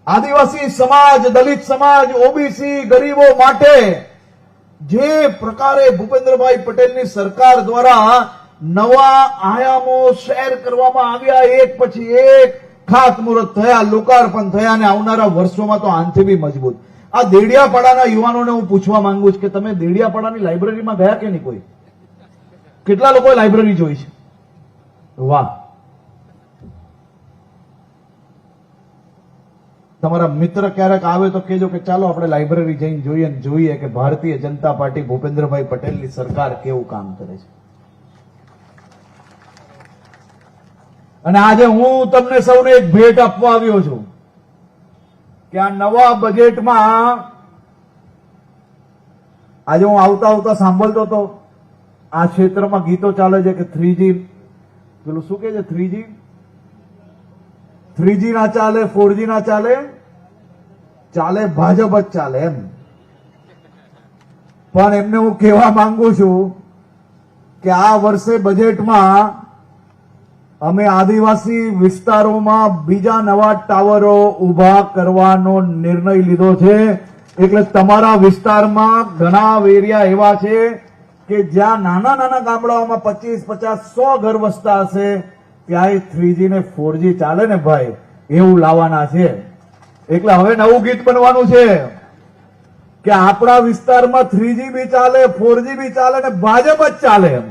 આદિવાસી સમાજ, દલિત સમાજ, ઓબીસી, ગરીબો માટે જે પ્રકારે ભૂપેન્દ્રભાઈ પટેલની સરકાર દ્વારા નવા આયામો શેર કરવામાં આવ્યા, એક પછી એક ખાતમુહૂર્ત થયા, લોકાર્પણ થયા અને આવનારા વર્ષોમાં તો આનથી બી મજબૂત. આ દેડિયાપાડાના યુવાનોને હું પૂછવા માંગુ છું કે તમે દેડિયાપાડાની લાઇબ્રેરીમાં ગયા કે નહીં? કોઈ કેટલા લોકોએ લાઇબ્રેરી જોઈ છે? વાહ. તમારા મિત્ર ક્યારેક આવે તો કહેજો કે ચાલો આપણે લાઇબ્રેરી જઈને જોઈએ કે ભારતીય જનતા પાર્ટી ભૂપેન્દ્રભાઈ પટેલની સરકાર કેવું કામ કરે છે. અને આજે હું તમને સૌને એક ભેટ આપવા આવ્યો છું કે આ નવા બજેટમાં આજે હું આવતા સાંભળતો હતો આ ક્ષેત્રમાં ગીતો ચાલે છે કે 3G પેલું શું કે છે 3G ના ચાલે, 4G ના ચાલે, ચાલે ભાજપ જ ચાલે એમ. પણ એમને હું કહેવા માંગુ છું કે આ વર્ષે બજેટમાં અમે આદિવાસી વિસ્તારોમાં બીજા નવા ટાવરો ઉભા કરવાનો નિર્ણય લીધો છે. એટલે તમારા વિસ્તારમાં ઘણા એરિયા એવા છે કે જ્યાં નાના નાના ગામડાઓમાં 25, 50, 100 ઘર વસતા હશે, ત્યાં 3G ને 4G ચાલે ને ભાઈ, એવું લાવવાના છે. એટલે હવે નવું ગીત બનવાનું છે કે આપણા વિસ્તારમાં 3G બી ચાલે, 4G બી ચાલે ને ભાજપ જ ચાલે એમ.